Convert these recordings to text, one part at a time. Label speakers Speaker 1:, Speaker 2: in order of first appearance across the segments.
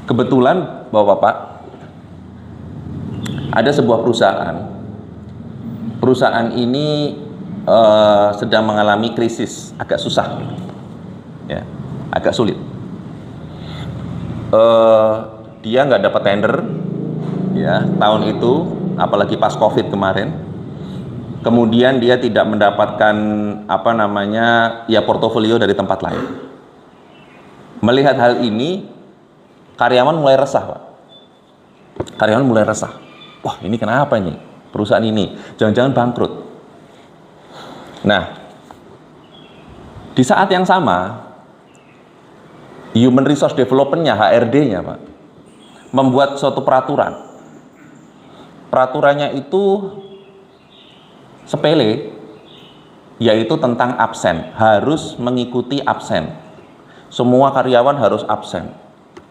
Speaker 1: Kebetulan Bapak-Bapak, ada sebuah perusahaan. Perusahaan ini sedang mengalami krisis, agak susah, ya, agak sulit. Dia nggak dapat tender, ya, tahun itu, apalagi pas COVID kemarin. Kemudian dia tidak mendapatkan portofolio dari tempat lain. Melihat hal ini, karyawan mulai resah, Pak. Karyawan mulai resah. Wah, ini kenapa nih perusahaan ini? Jangan-jangan bangkrut. Nah, di saat yang sama, Human Resource Development-nya, HRD-nya, Pak, membuat suatu peraturan. Peraturannya itu sepele, yaitu tentang absen. Harus mengikuti absen. Semua karyawan harus absen.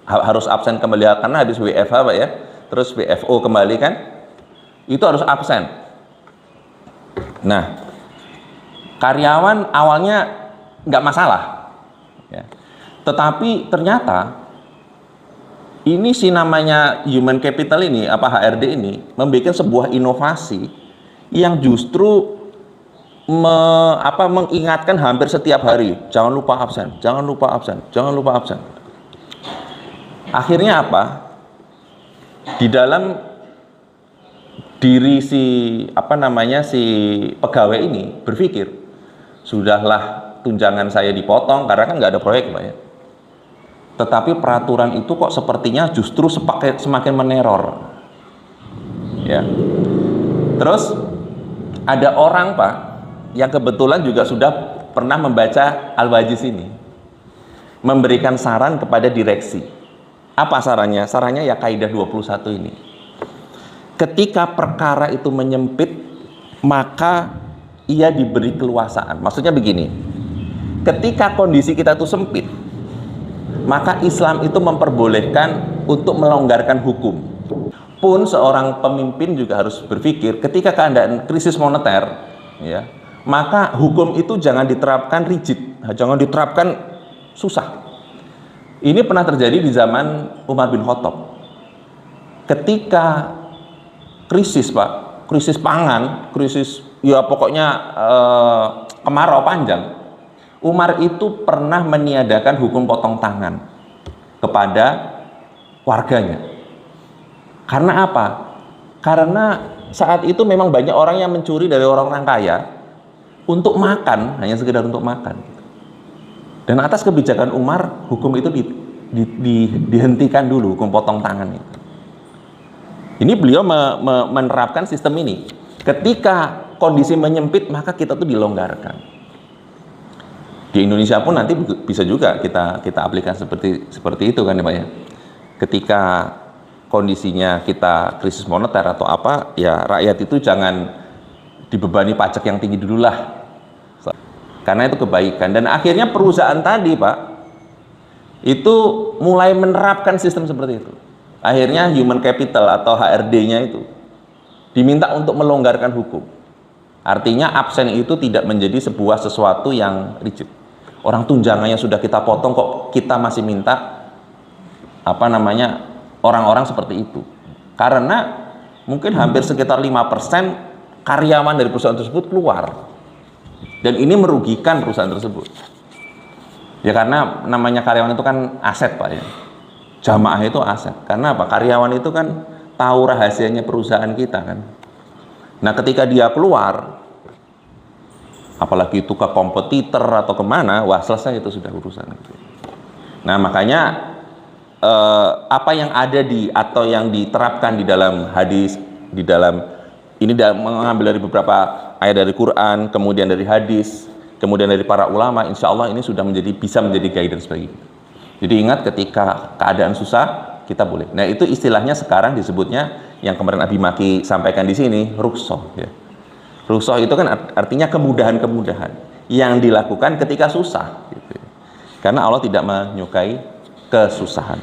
Speaker 1: Harus absen kembali, karena habis WFH, Pak, ya. Terus WFO kembali, kan? Itu harus absen. Nah, karyawan awalnya nggak masalah, ya. Tetapi ternyata ini si namanya human capital ini, HRD ini, membuat sebuah inovasi yang justru mengingatkan hampir setiap hari, jangan lupa absen, jangan lupa absen, jangan lupa absen. Akhirnya apa? Di dalam diri si pegawai ini berpikir, sudahlah tunjangan saya dipotong karena kan nggak ada proyek, Pak, ya. Tetapi peraturan itu kok sepertinya justru semakin meneror, ya. Terus ada orang, Pak, yang kebetulan juga sudah pernah membaca Al-Wajiz ini, memberikan saran kepada direksi. Apa sarannya? Sarannya ya kaidah 21 ini. Ketika perkara itu menyempit, maka ia diberi keluasaan. Maksudnya begini, ketika kondisi kita itu sempit, maka Islam itu memperbolehkan untuk melonggarkan hukum. Pun seorang pemimpin juga harus berpikir, ketika keadaan krisis moneter, ya, maka hukum itu jangan diterapkan rigid, jangan diterapkan susah. Ini pernah terjadi di zaman Umar bin Khattab. Ketika krisis, Pak, krisis pangan, krisis, ya pokoknya kemarau panjang, Umar itu pernah meniadakan hukum potong tangan kepada warganya. Karena apa? Karena saat itu memang banyak orang yang mencuri dari orang-orang kaya untuk makan, hanya sekedar untuk makan. Dan atas kebijakan Umar, hukum itu dihentikan dulu, hukum potong tangan itu. Ini beliau menerapkan sistem ini. Ketika kondisi menyempit, maka kita tuh dilonggarkan. Di Indonesia pun nanti bisa juga kita aplikasi seperti itu, kan, ya, Pak, ya. Ketika kondisinya kita krisis moneter atau apa, ya rakyat itu jangan dibebani pajak yang tinggi dulu lah. Karena itu kebaikan. Dan akhirnya perusahaan tadi, Pak, itu mulai menerapkan sistem seperti itu. Akhirnya human capital atau HRD-nya itu diminta untuk melonggarkan hukum. Artinya absen itu tidak menjadi sebuah sesuatu yang rigid. Orang tunjangannya sudah kita potong, kok kita masih minta orang-orang seperti itu. Karena mungkin hampir sekitar 5% karyawan dari perusahaan tersebut keluar. Dan ini merugikan perusahaan tersebut. Ya karena namanya karyawan itu kan aset, Pak, ya. Jamaah itu aset. Karena apa? Karyawan itu kan tahu rahasianya perusahaan kita, kan. Nah, ketika dia keluar, apalagi itu ke kompetitor atau kemana, wah selesai itu sudah urusan. Nah, makanya apa yang ada atau yang diterapkan di dalam hadis, ini mengambil dari beberapa ayat dari Quran, kemudian dari hadis, kemudian dari para ulama, insya Allah ini sudah bisa menjadi guidance bagi kita. Jadi ingat, ketika keadaan susah, kita boleh. Nah, itu istilahnya sekarang disebutnya, yang kemarin Abi Maki sampaikan di sini, rukhsah, ya. Rukhsah itu kan artinya kemudahan-kemudahan yang dilakukan ketika susah, gitu. Karena Allah tidak menyukai kesusahan.